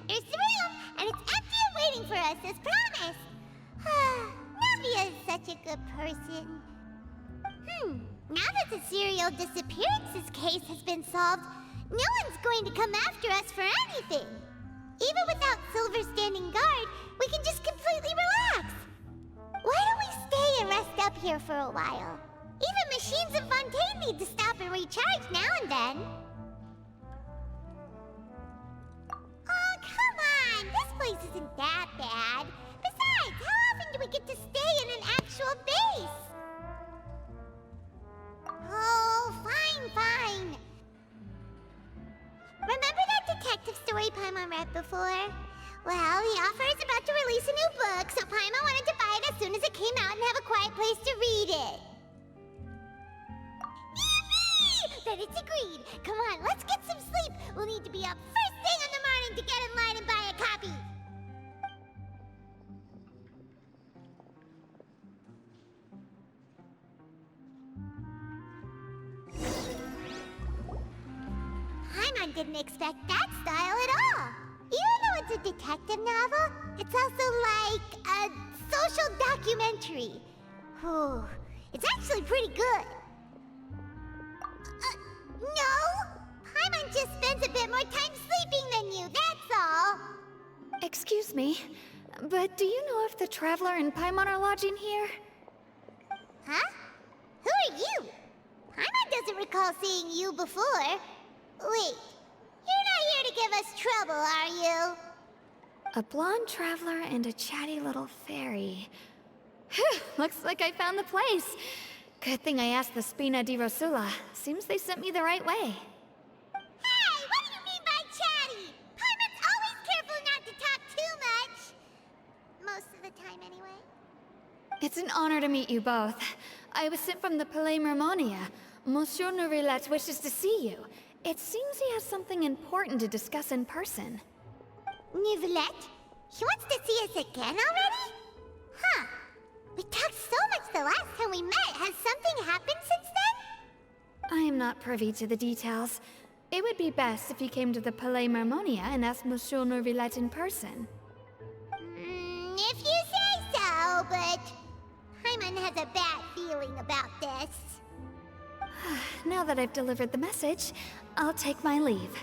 Here's the room, and it's empty and waiting for us, as promised. Navia is such a good person. Now that the serial disappearances case has been solved, no one's going to come after us for anything. Even without Silver standing guard, we can just completely relax. Why don't we stay and rest up here for a while? Even machines in Fontaine need to stop and recharge now and then. Oh, come on! This place isn't that bad. Besides, how often do we get to stay in an actual base? Oh, fine. Remember that detective story Paimon read before? Well, the author is about to release a new book, so Paimon wanted to buy it as soon as it came out and have a quiet place to read it. Yippee! Then it's agreed. Come on, let's get some sleep. We'll need to be up first thing in the morning to get in line and buy a copy. Paimon didn't expect that style at all. Even though it's a detective novel, it's also like a social documentary. Whew, it's actually pretty good. No! Paimon just spends a bit more time sleeping than you, that's all. Excuse me, but do you know if the Traveler and Paimon are lodging here? Huh? Who are you? Paimon doesn't recall seeing you before. Wait, you're not here to give us trouble, are you? A blonde traveler and a chatty little fairy. Whew, looks like I found the place. Good thing I asked the Spina di Rosula. Seems they sent me the right way. Hey, what do you mean by chatty? Paimon's always careful not to talk too much. Most of the time, anyway. It's an honor to meet you both. I was sent from the Palais Mermonia. Monsieur Nourillet wishes to see you. It seems he has something important to discuss in person. Nourillet? He wants to see us again already? Huh. We talked so much the last time we met. Has something happened since then? I am not privy to the details. It would be best if you came to the Palais Mermonia and asked Monsieur Nourillet in person. If you say so, but Paimon has a bad feeling about this. Now that I've delivered the message, I'll take my leave.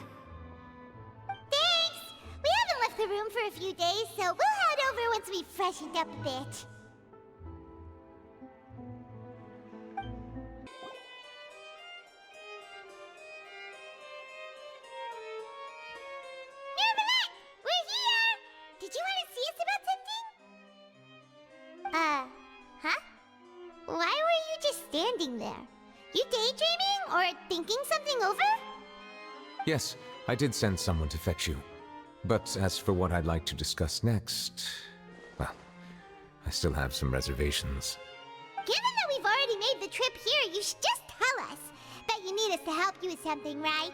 Thanks! We haven't left the room for a few days, so we'll head over once we've freshened up a bit. Nourillet! We're here! Did you want to see us about something? Huh? Why were you just standing there? You daydreaming or thinking something over? Yes, I did send someone to fetch you. But as for what I'd like to discuss next, well, I still have some reservations. Given that we've already made the trip here, you should just tell us. Bet you need us to help you with something, right?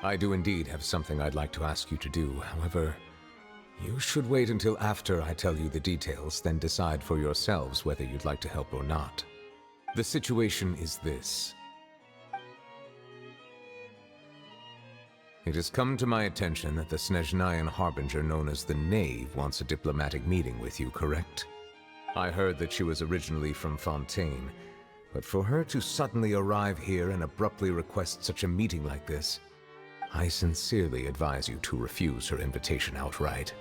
I do indeed have something I'd like to ask you to do. However, you should wait until after I tell you the details, then decide for yourselves whether you'd like to help or not. The situation is this. It has come to my attention that the Snezhnayan harbinger known as the Knave wants a diplomatic meeting with you, correct? I heard that she was originally from Fontaine, but for her to suddenly arrive here and abruptly request such a meeting like this, I sincerely advise you to refuse her invitation outright.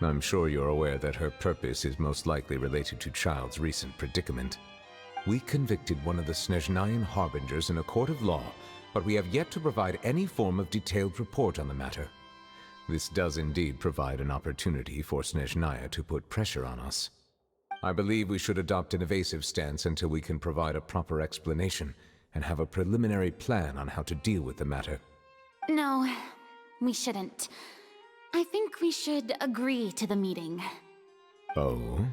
I'm sure you're aware that her purpose is most likely related to Child's recent predicament. We convicted one of the Snezhnayan harbingers in a court of law, but we have yet to provide any form of detailed report on the matter. This does indeed provide an opportunity for Snezhnaya to put pressure on us. I believe we should adopt an evasive stance until we can provide a proper explanation and have a preliminary plan on how to deal with the matter. No, we shouldn't. I think we should agree to the meeting. Oh?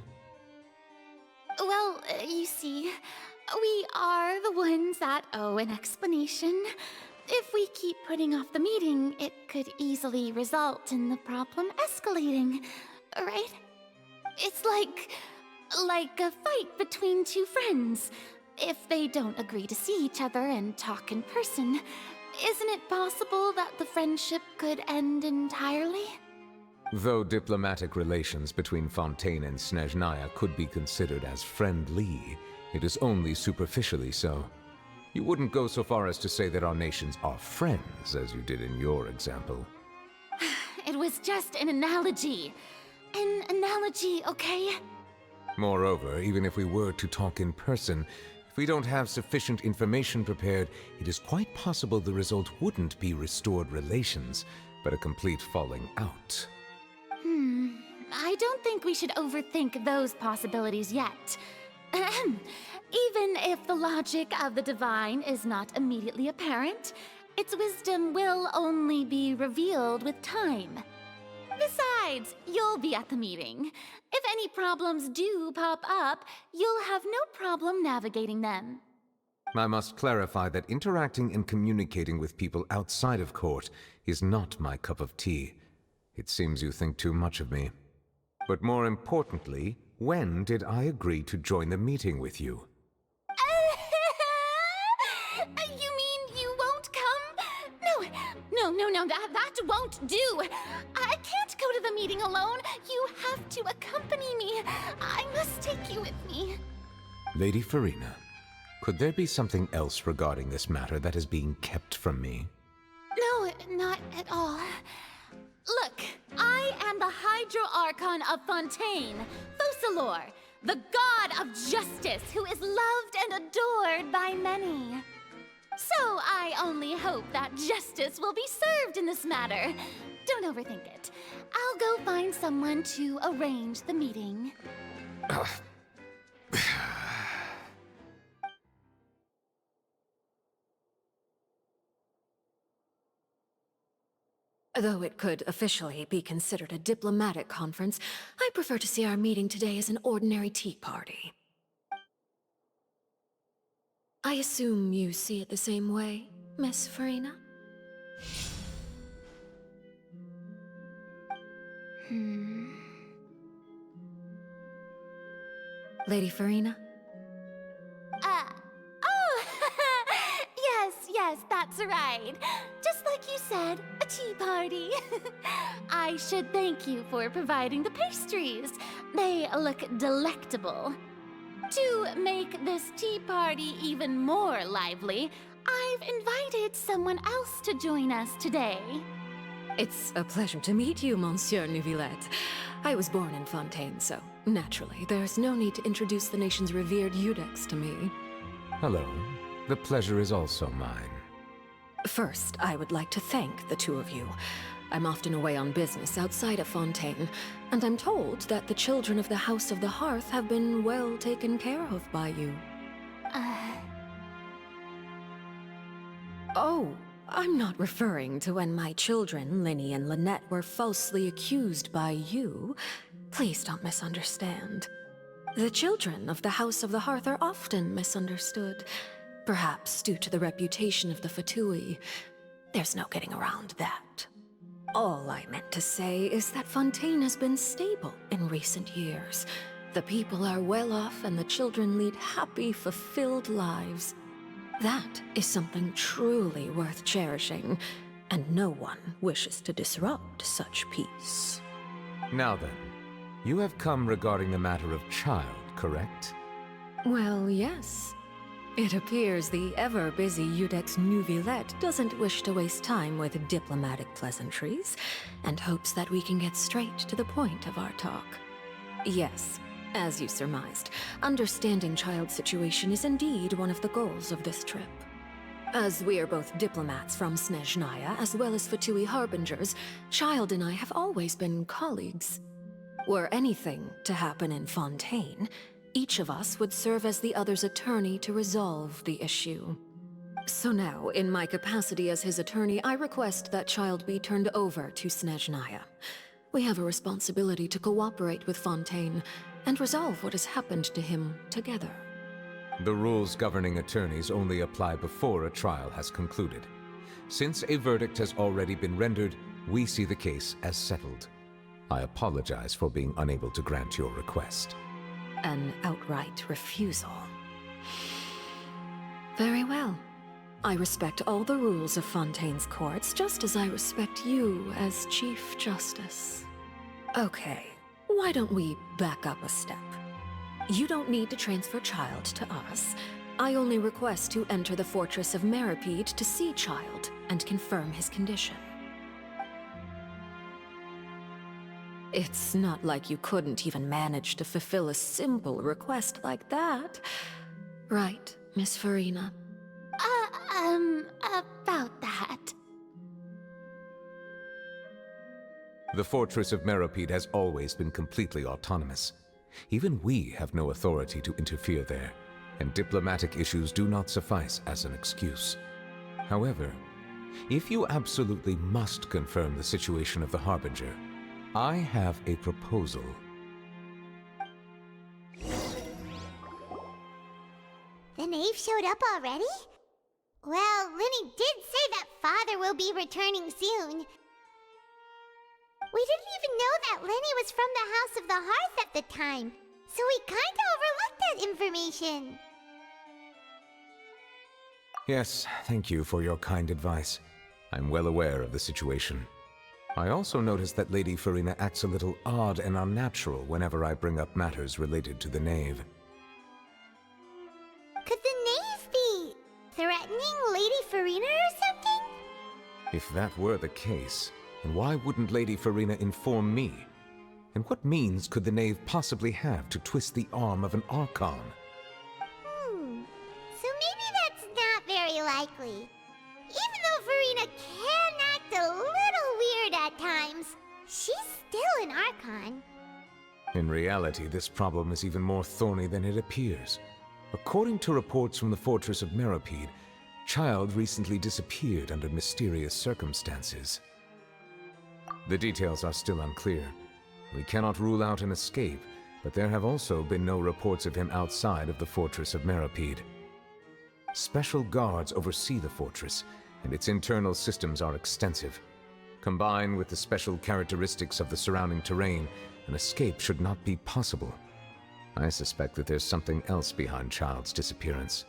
Well, you see, we are the ones that owe an explanation. If we keep putting off the meeting, it could easily result in the problem escalating, right? It's like a fight between two friends. If they don't agree to see each other and talk in person, isn't it possible that the friendship could end entirely? Though diplomatic relations between Fontaine and Snezhnaya could be considered as friendly, it is only superficially so. You wouldn't go so far as to say that our nations are friends, as you did in your example. It was just an analogy. An analogy, okay? Moreover, even if we were to talk in person, if we don't have sufficient information prepared, it is quite possible the result wouldn't be restored relations, but a complete falling out. I don't think we should overthink those possibilities yet. Ahem. Even if the logic of the divine is not immediately apparent, its wisdom will only be revealed with time. Besides, you'll be at the meeting. If any problems do pop up, you'll have no problem navigating them. I must clarify that interacting and communicating with people outside of court is not my cup of tea. It seems you think too much of me. But more importantly, when did I agree to join the meeting with you? You mean you won't come? No, that won't do. I can't go to the meeting alone. You have to accompany me. I must take you with me. Lady Farina, could there be something else regarding this matter that is being kept from me? No, not at all. Look, I am the Hydro-Archon of Fontaine, Focalor, the god of justice who is loved and adored by many. So I only hope that justice will be served in this matter. Don't overthink it. I'll go find someone to arrange the meeting. Though it could officially be considered a diplomatic conference, I prefer to see our meeting today as an ordinary tea party. I assume you see it the same way, Miss Farina? Lady Farina? Yes, that's right. Just like you said, a tea party. I should thank you for providing the pastries. They look delectable. To make this tea party even more lively, I've invited someone else to join us today. It's a pleasure to meet you, Monsieur Neuvillette. I was born in Fontaine, so naturally, there's no need to introduce the nation's revered Iudex to me. Hello. The pleasure is also mine. First, I would like to thank the two of you. I'm often away on business outside of Fontaine, and I'm told that the children of the House of the Hearth have been well taken care of by you. Oh, I'm not referring to when my children, Linny and Lynette, were falsely accused by you. Please don't misunderstand. The children of the House of the Hearth are often misunderstood. Perhaps due to the reputation of the Fatui. There's no getting around that. All I meant to say is that Fontaine has been stable in recent years. The people are well off and the children lead happy, fulfilled lives. That is something truly worth cherishing, and no one wishes to disrupt such peace. Now then, you have come regarding the matter of child, correct? Well, yes. It appears the ever-busy Iudex Neuvillette doesn't wish to waste time with diplomatic pleasantries, and hopes that we can get straight to the point of our talk. Yes, as you surmised, understanding child's situation is indeed one of the goals of this trip. As we are both diplomats from Snezhnaya, as well as Fatui harbingers, Child and I have always been colleagues. Were anything to happen in Fontaine, each of us would serve as the other's attorney to resolve the issue. So now, in my capacity as his attorney, I request that Child be turned over to Snezhnaya. We have a responsibility to cooperate with Fontaine and resolve what has happened to him together. The rules governing attorneys only apply before a trial has concluded. Since a verdict has already been rendered, we see the case as settled. I apologize for being unable to grant your request. An outright refusal. Very well. I respect all the rules of Fontaine's courts, just as I respect you as Chief Justice. Okay, why don't we back up a step? You don't need to transfer Child to us. I only request to enter the Fortress of Meripede to see Child and confirm his condition. It's not like you couldn't even manage to fulfill a simple request like that. Right, Miss Farina? About that. The Fortress of Meripede has always been completely autonomous. Even we have no authority to interfere there, and diplomatic issues do not suffice as an excuse. However, if you absolutely must confirm the situation of the Harbinger, I have a proposal. The knave showed up already? Well, Linny did say that Father will be returning soon. We didn't even know that Lenny was from the House of the Hearth at the time, so we kinda overlooked that information. Yes, thank you for your kind advice. I'm well aware of the situation. I also noticed that Lady Farina acts a little odd and unnatural whenever I bring up matters related to the knave. Could the knave be threatening Lady Farina or something? If that were the case, then why wouldn't Lady Farina inform me? And what means could the knave possibly have to twist the arm of an Archon? So maybe that's not very likely. Even though Farina can act a little weird at times, she's still an Archon. In reality, this problem is even more thorny than it appears. According to reports from the Fortress of Meripede, Child recently disappeared under mysterious circumstances. The details are still unclear. We cannot rule out an escape, but there have also been no reports of him outside of the Fortress of Meripede. Special guards oversee the fortress, and its internal systems are extensive. Combined with the special characteristics of the surrounding terrain, an escape should not be possible. I suspect that there's something else behind Child's disappearance.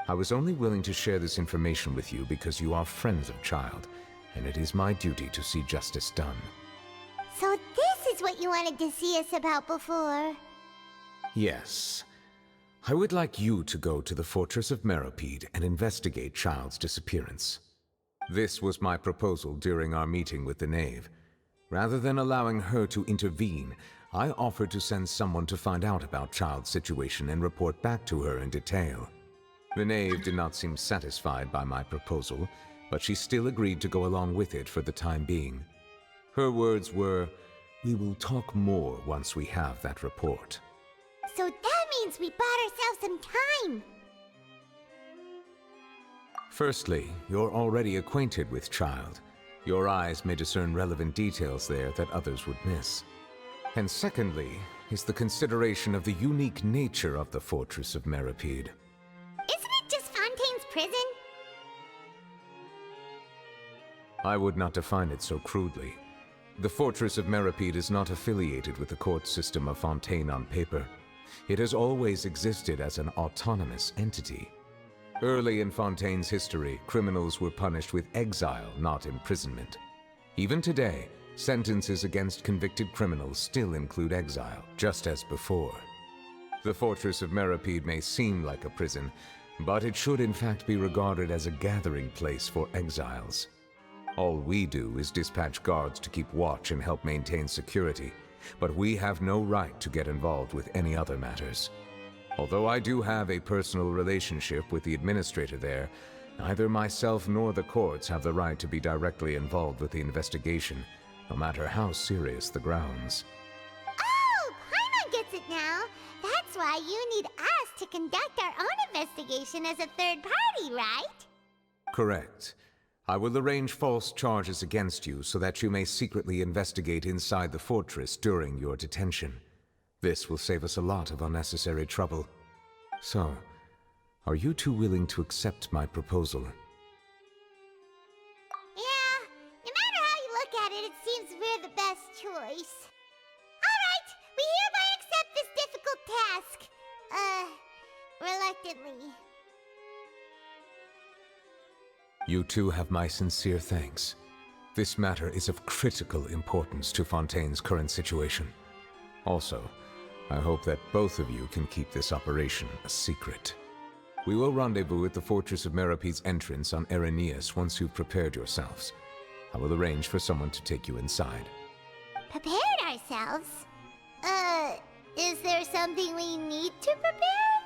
I was only willing to share this information with you because you are friends of Child, and it is my duty to see justice done. So this is what you wanted to see us about before. Yes. I would like you to go to the Fortress of Meripede and investigate Child's disappearance. This was my proposal during our meeting with the knave. Rather than allowing her to intervene, I offered to send someone to find out about Child's situation and report back to her in detail. The knave did not seem satisfied by my proposal, but she still agreed to go along with it for the time being. Her words were, "We will talk more once we have that report." So that means we bought ourselves some time. Firstly, you're already acquainted with Child. Your eyes may discern relevant details there that others would miss. And secondly, is the consideration of the unique nature of the Fortress of Meripede. Isn't it just Fontaine's prison? I would not define it so crudely. The Fortress of Meripede is not affiliated with the court system of Fontaine on paper. It has always existed as an autonomous entity. Early in Fontaine's history, criminals were punished with exile, not imprisonment. Even today, sentences against convicted criminals still include exile, just as before. The Fortress of Meripede may seem like a prison, but it should in fact be regarded as a gathering place for exiles. All we do is dispatch guards to keep watch and help maintain security, but we have no right to get involved with any other matters. Although I do have a personal relationship with the administrator there, neither myself nor the courts have the right to be directly involved with the investigation, no matter how serious the grounds. Oh, Paimon gets it now. That's why you need us to conduct our own investigation as a third party, right? Correct. I will arrange false charges against you so that you may secretly investigate inside the fortress during your detention. This will save us a lot of unnecessary trouble. So, are you two willing to accept my proposal? Yeah, no matter how you look at it, it seems we're the best choice. Alright, we hereby accept this difficult task. Reluctantly. You too have my sincere thanks. This matter is of critical importance to Fontaine's current situation. Also, I hope that both of you can keep this operation a secret. We will rendezvous at the Fortress of Merope's entrance on Irenaeus once you've prepared yourselves. I will arrange for someone to take you inside. Prepared ourselves? Is there something we need to prepare?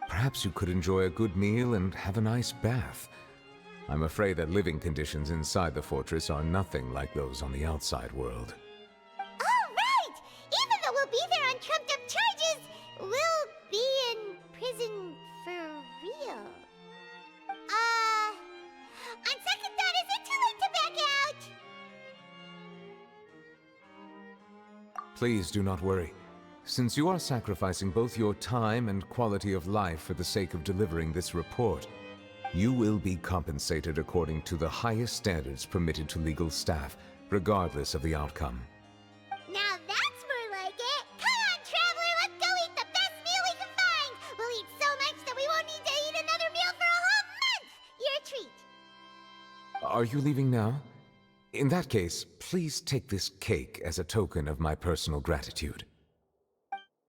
Perhaps you could enjoy a good meal and have a nice bath. I'm afraid that living conditions inside the fortress are nothing like those on the outside world. All right! Even though we'll be there on trumped-up charges, we'll be in prison for real. On second thought, is it too late to back out? Please do not worry. Since you are sacrificing both your time and quality of life for the sake of delivering this report, you will be compensated according to the highest standards permitted to legal staff, regardless of the outcome. Now that's more like it! Come on, Traveler, let's go eat the best meal we can find! We'll eat so much that we won't need to eat another meal for a whole month! Your treat! Are you leaving now? In that case, please take this cake as a token of my personal gratitude.